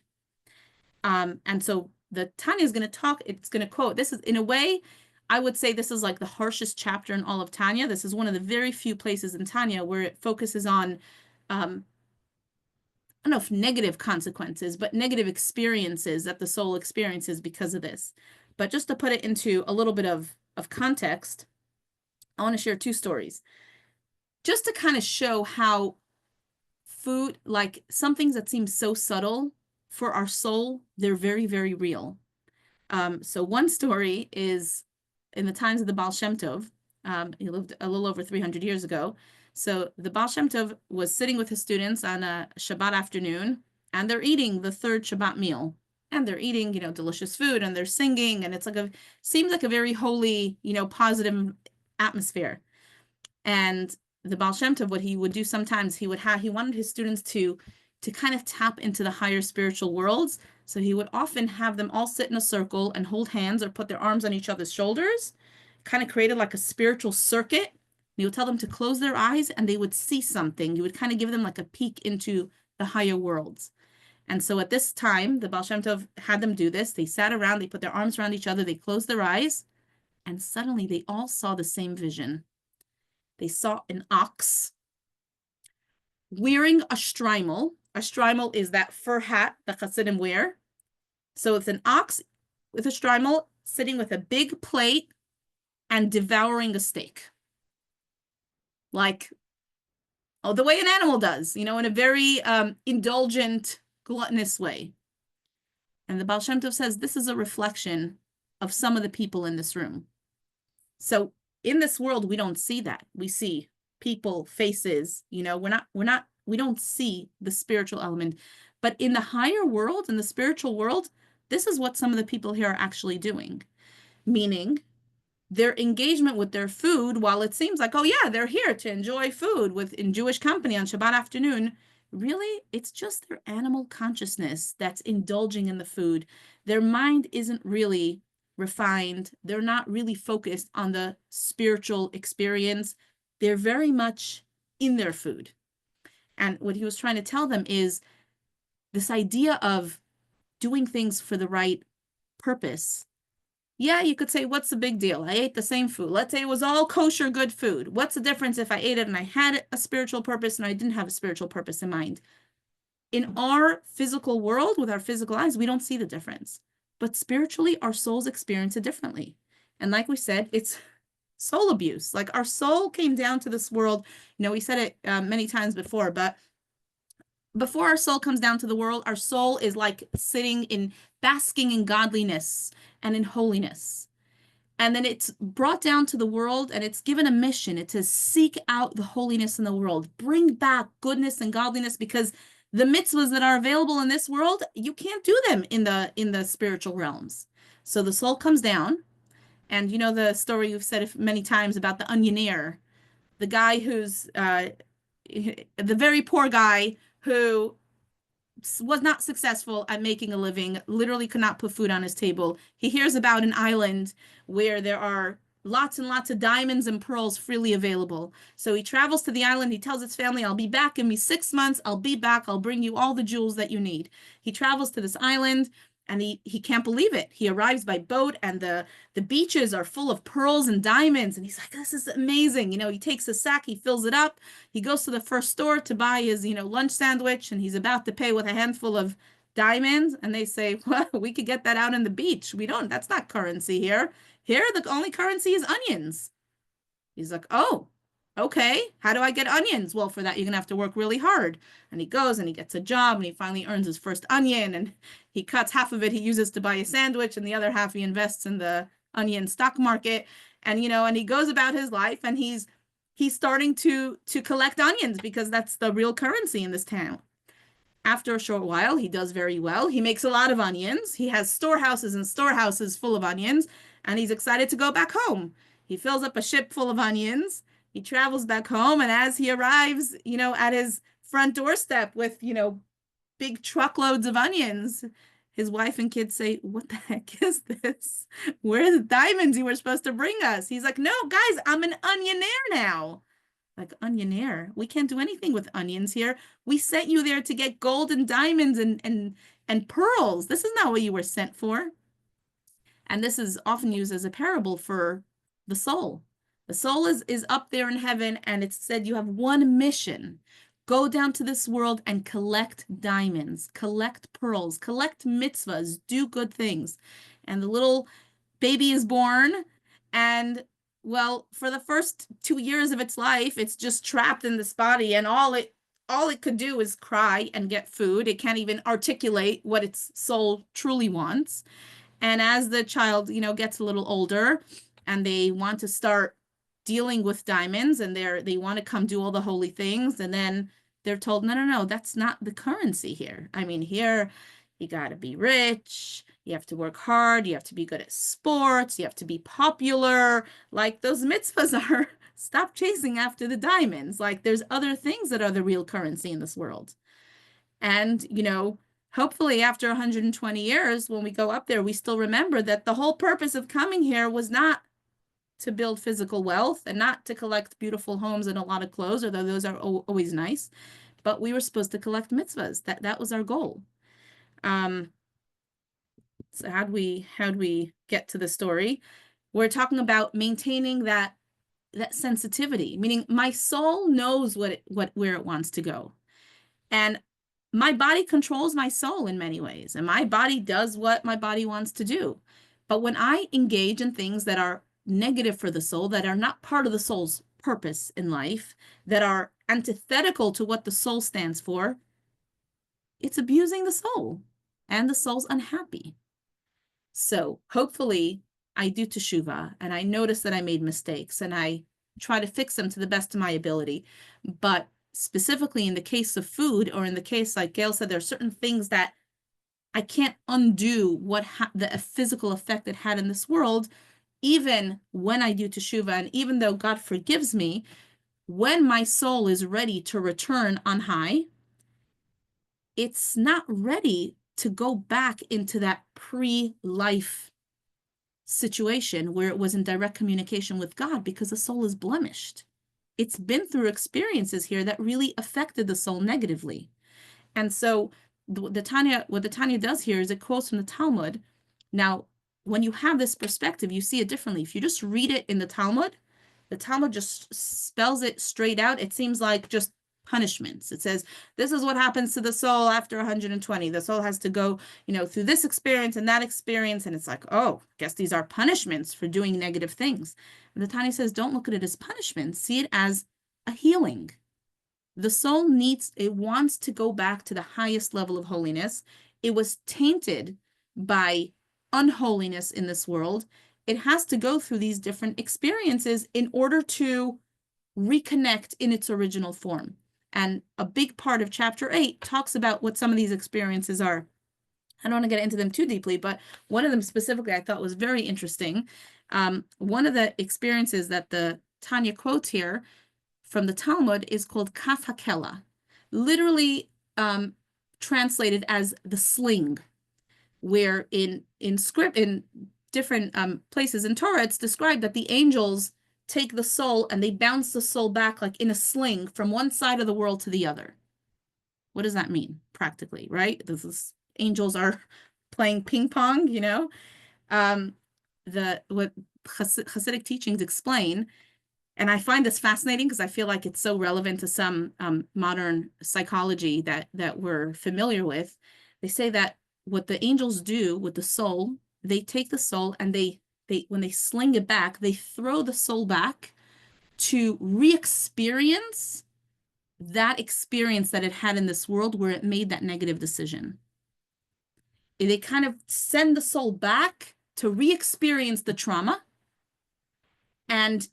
And so the Tanya is going to talk, it's going to quote, this is, in a way, I would say this is like the harshest chapter in all of Tanya. This is one of the very few places in Tanya where it focuses on, I don't know if negative consequences, but negative experiences that the soul experiences because of this. But just to put it into a little bit of context, I want to share two stories. Just to kind of show how food, like some things that seem so subtle for our soul, they're very, very real. So one story is in the times of the Baal Shem Tov. He lived a little over 300 years ago. So the Baal Shem Tov was sitting with his students on a Shabbat afternoon, and they're eating the third Shabbat meal. And they're eating, delicious food, and they're singing, and it's like seems like a very holy, positive atmosphere. And the Baal Shem Tov, what he would do sometimes, he wanted his students to kind of tap into the higher spiritual worlds. So he would often have them all sit in a circle and hold hands or put their arms on each other's shoulders, kind of created like a spiritual circuit. He would tell them to close their eyes and they would see something. You would kind of give them like a peek into the higher worlds. And so at this time, the Baal Shem Tov had them do this. They sat around, they put their arms around each other, they closed their eyes, and suddenly they all saw the same vision. They saw an ox wearing a shtreimel. A shtreimel is that fur hat that Hasidim wear. So it's an ox with a shtreimel sitting with a big plate and devouring a steak. Like, the way an animal does, in a very indulgent, gluttonous way. And the Baal Shem Tov says this is a reflection of some of the people in this room. So in this world, we don't see that. We see people, faces, we don't see the spiritual element. But in the higher world, in the spiritual world, this is what some of the people here are actually doing. Meaning their engagement with their food, while it seems like, oh yeah, they're here to enjoy food in Jewish company on Shabbat afternoon, really, it's just their animal consciousness that's indulging in the food. Their mind isn't really refined. They're not really focused on the spiritual experience. They're very much in their food. And what he was trying to tell them is this idea of doing things for the right purpose. Yeah, you could say, what's the big deal? I ate the same food. Let's say it was all kosher, good food. What's the difference if I ate it and I had a spiritual purpose and I didn't have a spiritual purpose in mind? In our physical world, with our physical eyes, we don't see the difference. But spiritually, our souls experience it differently. And like we said, it's soul abuse. Like our soul came down to this world. We said it many times before, but before our soul comes down to the world, our soul is like basking in godliness and in holiness. And then it's brought down to the world and it's given a mission. It's to seek out the holiness in the world, bring back goodness and godliness, because the mitzvahs that are available in this world, you can't do them in the spiritual realms. So the soul comes down, and the story you've said many times about the onioneer, the guy who's the very poor guy who was not successful at making a living, literally could not put food on his table. He hears about an island where there are lots and lots of diamonds and pearls freely available. So he travels to the island. He tells his family, I'll be back. Give me 6 months. I'll be back. I'll bring you all the jewels that you need. He travels to this island and he can't believe it. He arrives by boat and the beaches are full of pearls and diamonds. And he's like, this is amazing. He takes a sack, he fills it up. He goes to the first store to buy his, lunch sandwich, and he's about to pay with a handful of diamonds. And they say, well, we could get that out on the beach. That's not currency here. Here, the only currency is onions. He's like, oh, Okay, how do I get onions? Well, for that, you're gonna have to work really hard. And he goes and he gets a job and he finally earns his first onion and he cuts half of it he uses to buy a sandwich and the other half he invests in the onion stock market. And and he goes about his life and he's starting to collect onions because that's the real currency in this town. After a short while, he does very well. He makes a lot of onions. He has storehouses and storehouses full of onions, and he's excited to go back home. He fills up a ship full of onions. He travels back home, and as he arrives, at his front doorstep with, big truckloads of onions, his wife and kids say, "What the heck is this? Where are the diamonds you were supposed to bring us?" He's like, "No, guys, I'm an onionaire now." Like, onionaire? We can't do anything with onions here. We sent you there to get gold and diamonds and pearls. This is not what you were sent for. And this is often used as a parable for the soul. The soul is up there in heaven, and it's said you have one mission. Go down to this world and collect diamonds, collect pearls, collect mitzvahs, do good things. And the little baby is born, and well, for the first 2 years of its life, it's just trapped in this body, and all it could do is cry and get food. It can't even articulate what its soul truly wants. And as the child, gets a little older and they want to start dealing with diamonds and they want to come do all the holy things, and then they're told, no, no, no, that's not the currency here. I mean, here you got to be rich, you have to work hard, you have to be good at sports, you have to be popular. Like, those mitzvahs are stop chasing after the diamonds. Like, there's other things that are the real currency in this world. And, hopefully after 120 years, when we go up there, we still remember that the whole purpose of coming here was not to build physical wealth and not to collect beautiful homes and a lot of clothes, although those are always nice, but we were supposed to collect mitzvahs. That was our goal. So how'd we get to the story? We're talking about maintaining that sensitivity, meaning my soul knows where it wants to go. And my body controls my soul in many ways, and my body does what my body wants to do. But when I engage in things that are negative for the soul, that are not part of the soul's purpose in life, that are antithetical to what the soul stands for, it's abusing the soul, and the soul's unhappy. So hopefully I do teshuvah, and I notice that I made mistakes, and I try to fix them to the best of my ability. But specifically in the case of food, or in the case, like Gail said, there are certain things that I can't undo what the physical effect it had in this world, even when I do teshuvah, and even though God forgives me, when my soul is ready to return on high, it's not ready to go back into that pre-life situation where it was in direct communication with God, because the soul is blemished. It's been through experiences here that really affected the soul negatively. And so what the Tanya does here is it quotes from the Talmud. Now, when you have this perspective, you see it differently. If you just read it in the Talmud just spells it straight out. It seems like just punishments. It says, this is what happens to the soul after 120. The soul has to go, through this experience and that experience. And it's like, oh, I guess these are punishments for doing negative things. And the Tanya says, don't look at it as punishment. See it as a healing. The soul wants to go back to the highest level of holiness. It was tainted by unholiness in this world. It has to go through these different experiences in order to reconnect in its original form. And a big part of chapter 8 talks about what some of these experiences are. I don't want to get into them too deeply, but one of them specifically I thought was very interesting. One of the experiences that the Tanya quotes here from the Talmud is called Kaf HaKela, literally translated as the sling, where in different places in Torah, it's described that the angels take the soul and they bounce the soul back like in a sling from one side of the world to the other. What does that mean practically, right? Angels are playing ping pong, what Hasidic teachings explain. And I find this fascinating because I feel like it's so relevant to some modern psychology that we're familiar with. They say that what the angels do with the soul, they take the soul and they when they sling it back, they throw the soul back to re-experience that experience that it had in this world where it made that negative decision. They kind of send the soul back to re-experience the trauma. And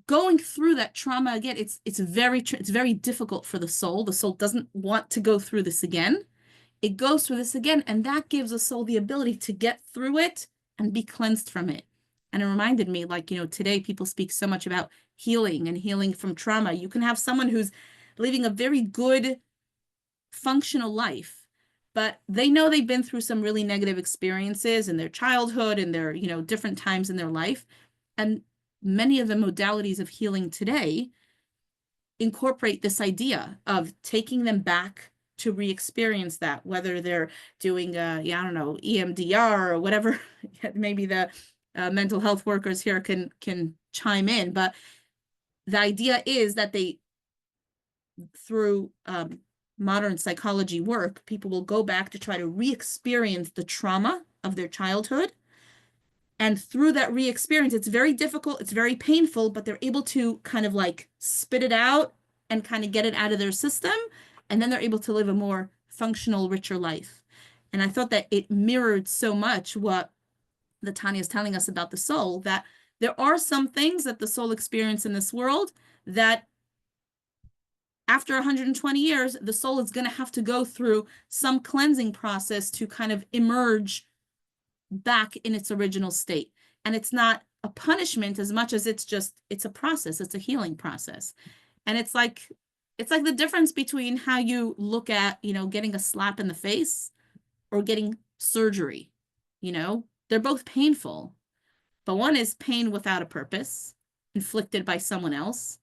going through that trauma again, it's very difficult for the soul. The soul doesn't want to go through this again. It goes through this again, and that gives the soul the ability to get through it and be cleansed from it. And it reminded me, like, today people speak so much about healing and healing from trauma. You can have someone who's living a very good, functional life, but they know they've been through some really negative experiences in their childhood and their, different times in their life. And many of the modalities of healing today incorporate this idea of taking them back to re-experience that, whether they're doing, I don't know, EMDR or whatever. Maybe the mental health workers here can chime in, but the idea is that they, through modern psychology work, people will go back to try to re-experience the trauma of their childhood. And through that re-experience, it's very difficult, it's very painful, but they're able to kind of like spit it out and kind of get it out of their system. And then they're able to live a more functional, richer life. And I thought that it mirrored so much what the Tanya is telling us about the soul, that there are some things that the soul experiences in this world that after 120 years, the soul is going to have to go through some cleansing process to kind of emerge back in its original state. And it's not a punishment as much as it's a process. It's a healing process. And it's like the difference between how you look at, getting a slap in the face or getting surgery. They're both painful, but one is pain without a purpose, inflicted by someone else.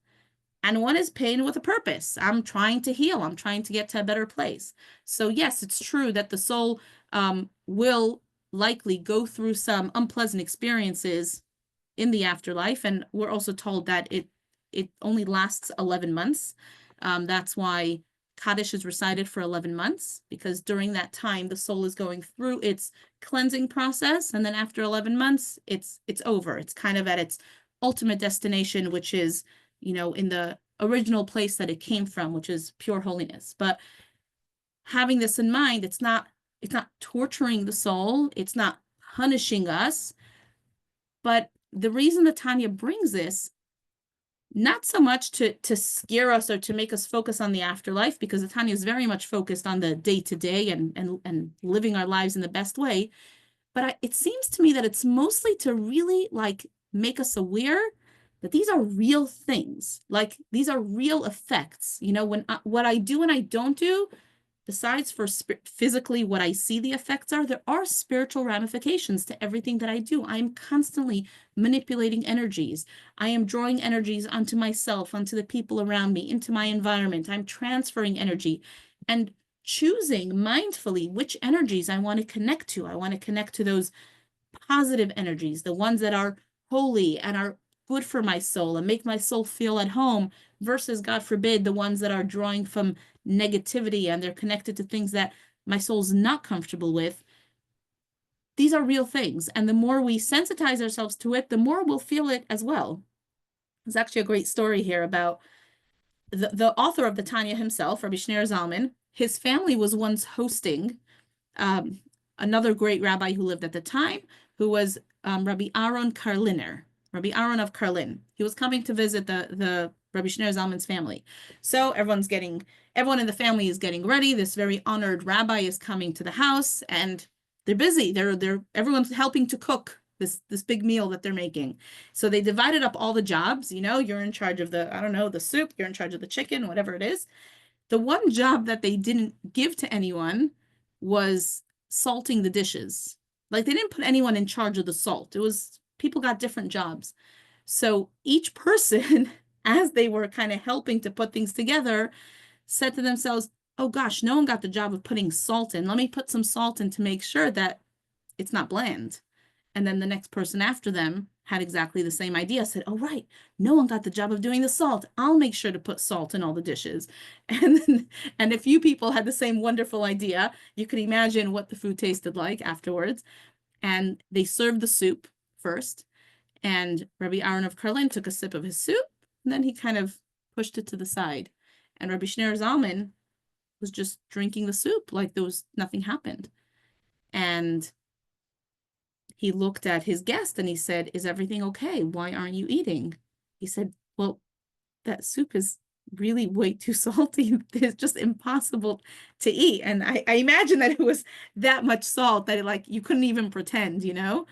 And one is pain with a purpose. I'm trying to heal. I'm trying to get to a better place. So yes, it's true that the soul will likely go through some unpleasant experiences in the afterlife. And we're also told that it only lasts 11 months. That's why Kaddish is recited for 11 months, because during that time, the soul is going through its cleansing process. And then after 11 months, it's over. It's kind of at its ultimate destination, which is, in the original place that it came from, which is pure holiness. But having this in mind, it's not torturing the soul. It's not punishing us. But the reason that Tanya brings this, not so much to scare us or to make us focus on the afterlife, because the Tanya is very much focused on the day-to-day and living our lives in the best way. But it seems to me that it's mostly to really make us aware that these are real things. Like, these are real effects. When what I do and I don't do, besides for physically what I see the effects are, there are spiritual ramifications to everything that I do. I'm constantly manipulating energies. I am drawing energies onto myself, onto the people around me, into my environment. I'm transferring energy and choosing mindfully which energies I want to connect to. I want to connect to those positive energies, the ones that are holy and are good for my soul and make my soul feel at home, versus, God forbid, the ones that are drawing from negativity and they're connected to things that my soul's not comfortable with. These are real things. And the more we sensitize ourselves to it, the more we'll feel it as well. There's actually a great story here about the author of the Tanya himself, Rabbi Shneur Zalman. His family was once hosting another great rabbi who lived at the time, who was Rabbi Aaron Karliner, Rabbi Aaron of Karlin. He was coming to visit the Rabbi Shneur Zalman's family. So everyone in the family is getting ready. This very honored rabbi is coming to the house, and they're busy. Everyone's helping to cook this big meal that they're making. So they divided up all the jobs. You're in charge of the soup, you're in charge of the chicken, whatever it is. The one job that they didn't give to anyone was salting the dishes. Like, they didn't put anyone in charge of the salt. It was, people got different jobs. So each person, as they were kind of helping to put things together, said to themselves, oh gosh, no one got the job of putting salt in. Let me put some salt in to make sure that it's not bland. And then the next person after them had exactly the same idea, said, oh, right, no one got the job of doing the salt. I'll make sure to put salt in all the dishes. And a few people had the same wonderful idea. You could imagine what the food tasted like afterwards. And they served the soup first. And Rabbi Aaron of Karlin took a sip of his soup. And then he kind of pushed it to the side. And Rabbi Shneur Zalman was just drinking the soup like there was nothing happened. And he looked at his guest and he said, "Is everything okay? Why aren't you eating?" He said, "Well, that soup is really way too salty. It's just impossible to eat." And I imagine that it was that much salt that like you couldn't even pretend, you know?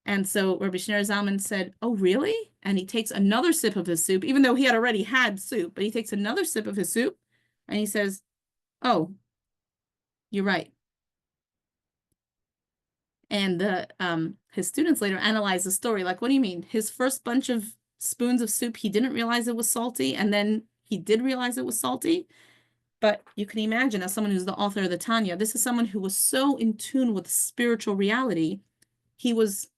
And so Rabbi Shneur Zalman said, "Oh, really?" And he takes another sip of his soup, even though he had already had soup, but he takes another sip of his soup and he says, "Oh, you're right." And his students later analyzed the story. Like, what do you mean? His first bunch of spoons of soup, he didn't realize it was salty, and then he did realize it was salty. But you can imagine, as someone who's the author of the Tanya, this is someone who was so in tune with spiritual reality. He was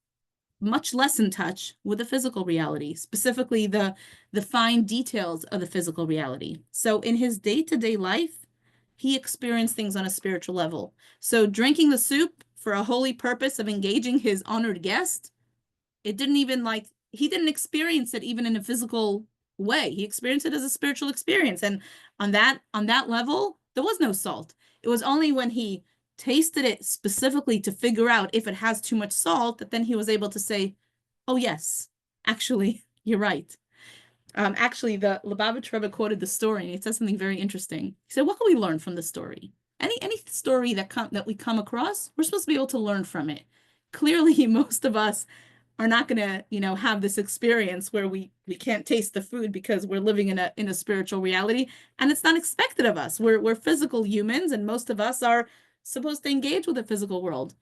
much less in touch with the physical reality, specifically the fine details of the physical reality. So in his day-to-day life, he experienced things on a spiritual level. So drinking the soup for a holy purpose of engaging his honored guest, it didn't even like, he didn't experience it even in a physical way. He experienced it as a spiritual experience. And on that level, there was no salt. It was only when he tasted it specifically to figure out if it has too much salt that then he was able to say, "Oh yes, actually, you're right." Actually, the Lubavitch Rebbe quoted the story, and he said something very interesting. He said, "What can we learn from the story? Any story that we come across, we're supposed to be able to learn from it. Clearly, most of us are not going to, have this experience where we can't taste the food because we're living in a spiritual reality, and it's not expected of us. We're physical humans, and most of us are supposed to engage with the physical world."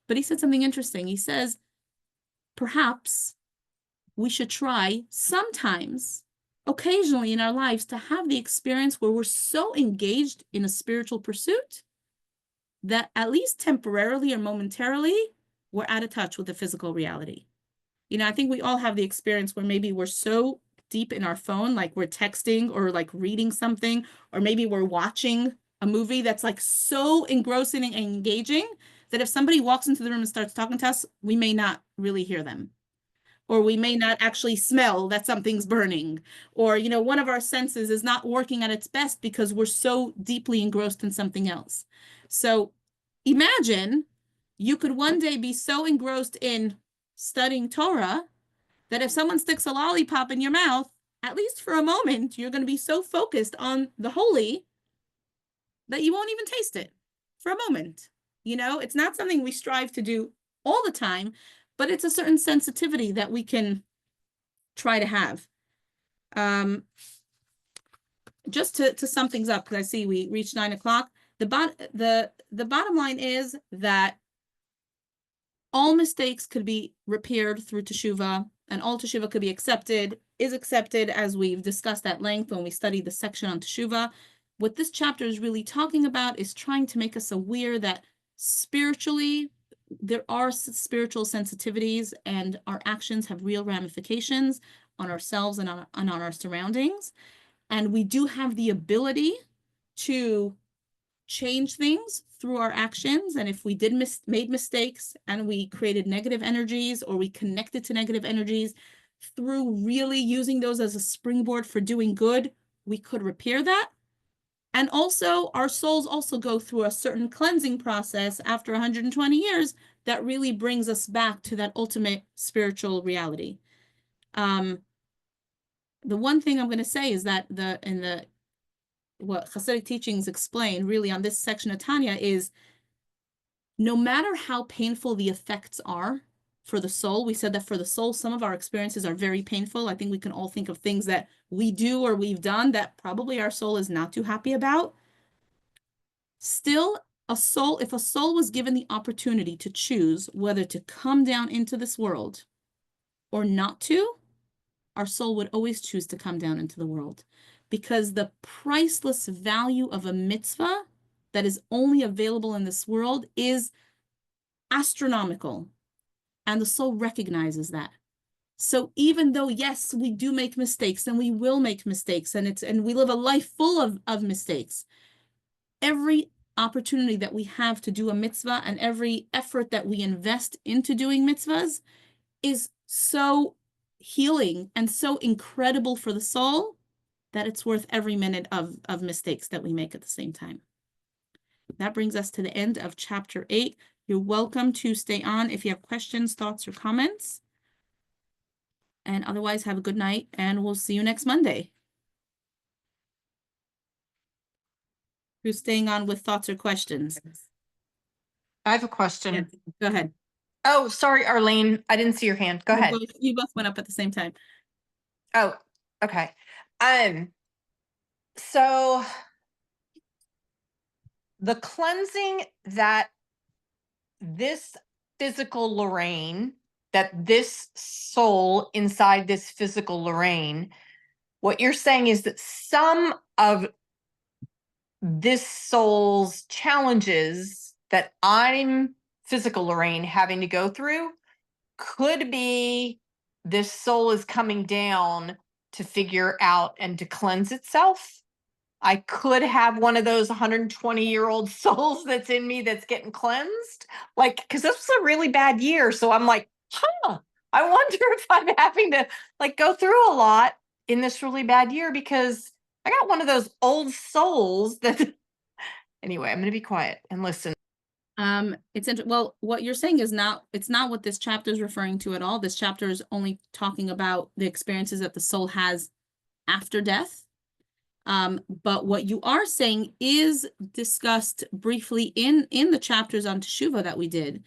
But he said something interesting. He says, perhaps we should try sometimes, occasionally in our lives, to have the experience where we're so engaged in a spiritual pursuit that at least temporarily or momentarily, we're out of touch with the physical reality. I think we all have the experience where maybe we're so deep in our phone, like we're texting or like reading something, or maybe we're watching a movie that's like so engrossing and engaging that if somebody walks into the room and starts talking to us, we may not really hear them. Or we may not actually smell that something's burning. Or, one of our senses is not working at its best because we're so deeply engrossed in something else. So imagine you could one day be so engrossed in studying Torah that if someone sticks a lollipop in your mouth, at least for a moment, you're going to be so focused on the holy that you won't even taste it for a moment. It's not something we strive to do all the time, but it's a certain sensitivity that we can try to have. Just to sum things up, because I see we reached 9 o'clock. The bottom line is that all mistakes could be repaired through teshuvah, and all teshuvah could be is accepted, as we've discussed at length when we studied the section on teshuvah. What this chapter is really talking about is trying to make us aware that spiritually, there are spiritual sensitivities, and our actions have real ramifications on ourselves and on our surroundings. And we do have the ability to change things through our actions. And if we made mistakes and we created negative energies, or we connected to negative energies, through really using those as a springboard for doing good, we could repair that. And also, our souls also go through a certain cleansing process after 120 years that really brings us back to that ultimate spiritual reality. The one thing I'm going to say is that what Hasidic teachings explain really on this section of Tanya is, no matter how painful the effects are for the soul, we said that for the soul, some of our experiences are very painful. I think we can all think of things that we do or we've done that probably our soul is not too happy about. Still, if a soul was given the opportunity to choose whether to come down into this world or not to, our soul would always choose to come down into the world, because the priceless value of a mitzvah that is only available in this world is astronomical, and the soul recognizes that. So even though, yes, we do make mistakes, and we will make mistakes, and we live a life full of mistakes, every opportunity that we have to do a mitzvah and every effort that we invest into doing mitzvahs is so healing and so incredible for the soul that it's worth every minute of mistakes that we make at the same time. That brings us to the end of chapter 8. You're welcome to stay on if you have questions, thoughts, or comments. And otherwise, have a good night, and we'll see you next Monday. Who's staying on with thoughts or questions? I have a question. Yes, go ahead. Oh, sorry, Arlene. I didn't see your hand. Go ahead. You both went up at the same time. Oh, okay. So the cleansing that this physical Lorraine, that this soul inside this physical Lorraine, what you're saying is that some of this soul's challenges that I'm physical Lorraine having to go through could be this soul is coming down to figure out and to cleanse itself. I could have one of those 120-year-old souls that's in me that's getting cleansed. Like, because this was a really bad year. So I'm like, I wonder if I'm having to like go through a lot in this really bad year because I got one of those old souls that anyway, I'm going to be quiet and listen. Well, what you're saying is it's not what this chapter is referring to at all. This chapter is only talking about the experiences that the soul has after death. But what you are saying is discussed briefly in the chapters on Teshuvah that we did,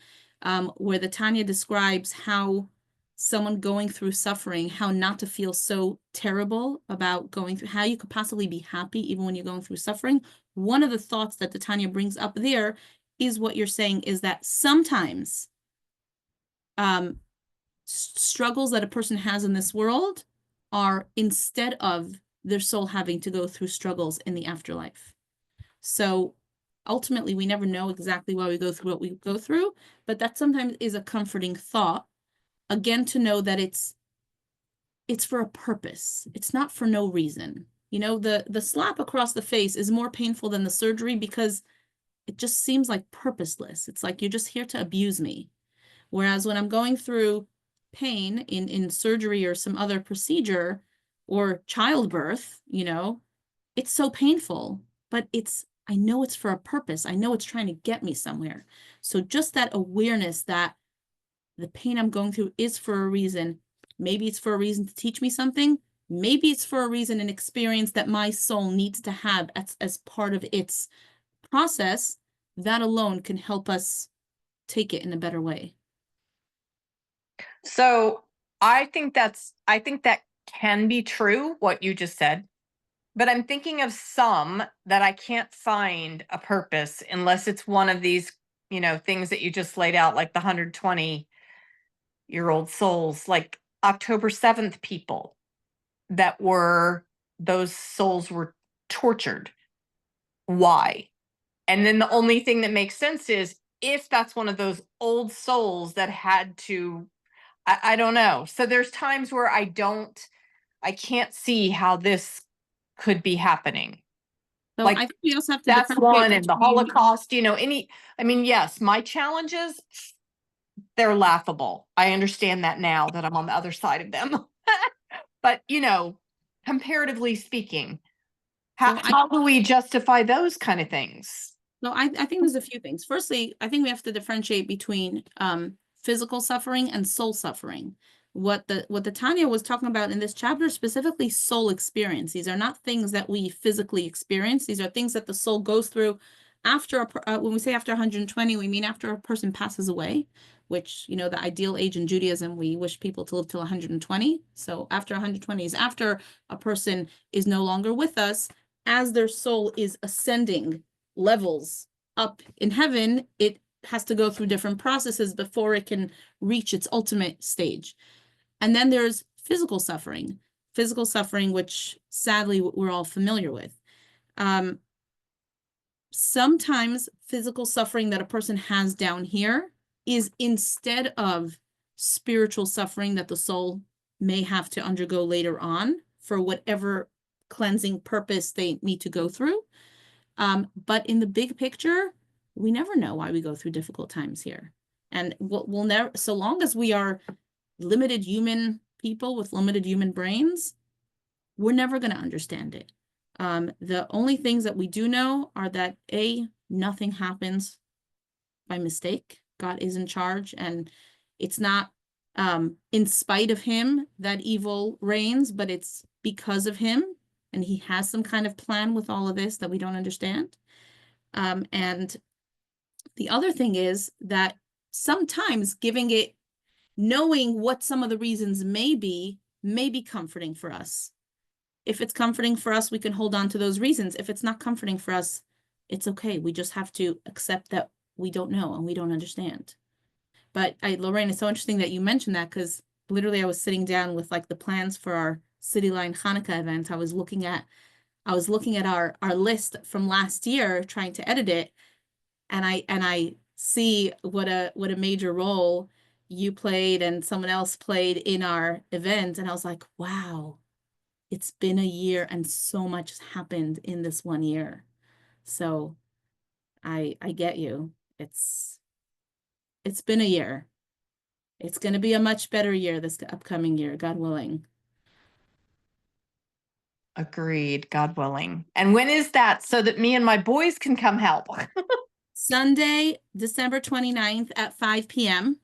where the Tanya describes how someone going through suffering, how not to feel so terrible about going through, how you could possibly be happy even when you're going through suffering. One of the thoughts that the Tanya brings up there is what you're saying is that sometimes struggles that a person has in this world are instead of their soul having to go through struggles in the afterlife. So ultimately, we never know exactly why we go through what we go through, but that sometimes is a comforting thought. Again, to know that it's for a purpose. It's not for no reason. You know, the slap across the face is more painful than the surgery because it just seems like purposeless. It's like you're just here to abuse me. Whereas when I'm going through pain in surgery or some other procedure or childbirth, you know, it's so painful, but I know it's for a purpose. I know it's trying to get me somewhere. So just that awareness that the pain I'm going through is for a reason. Maybe it's for a reason to teach me something. Maybe it's for a reason, an experience that my soul needs to have as part of its process. That alone can help us take it in a better way. So I think that can be true, what you just said. But I'm thinking of some that I can't find a purpose unless it's one of these, you know, things that you just laid out, like the 120-year-old souls, like October 7th people those souls were tortured. Why? And then the only thing that makes sense is if that's one of those old souls that had to, I don't know. So there's times where I can't see how this could be happening. So Like, I think we also have to that's differentiate one, and the between- Holocaust, you know, yes, my challenges, they're laughable. I understand that now that I'm on the other side of them. But, you know, comparatively speaking, how do we justify those kind of things? So I think there's a few things. Firstly, I think we have to differentiate between physical suffering and soul suffering. What the Tanya was talking about in this chapter, specifically soul experience. These are not things that we physically experience. These are things that the soul goes through after when we say after 120, we mean after a person passes away, which, you know, the ideal age in Judaism, we wish people to live till 120. So after 120 is after a person is no longer with us, as their soul is ascending levels up in heaven, it has to go through different processes before it can reach its ultimate stage. And then there's physical suffering, which sadly we're all familiar with. Sometimes physical suffering that a person has down here is instead of spiritual suffering that the soul may have to undergo later on for whatever cleansing purpose they need to go through. But in the big picture, we never know why we go through difficult times here. And we'll never, so long as we are limited human people with limited human brains, we're never going to understand it. The only things that we do know are that nothing happens by mistake. God is in charge, and it's not in spite of him that evil reigns, but it's because of him, and he has some kind of plan with all of this that we don't understand. And the other thing is that sometimes knowing what some of the reasons may be comforting for us. If it's comforting for us, we can hold on to those reasons. If it's not comforting for us, it's okay. We just have to accept that we don't know and we don't understand. But Lorraine, it's so interesting that you mentioned that, because literally I was sitting down with like the plans for our City Line Hanukkah event. I was looking at our list from last year, trying to edit it, and I see what a major role you played and someone else played in our event, and I was like, wow, it's been a year and so much has happened in this 1 year. So I get you. It's been a year. It's going to be a much better year this upcoming year, God willing. Agreed, God willing. And when is that, so that me and my boys can come help? Sunday, December 29th at 5 p.m.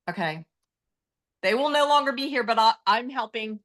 Okay. They will no longer be here, but I'm helping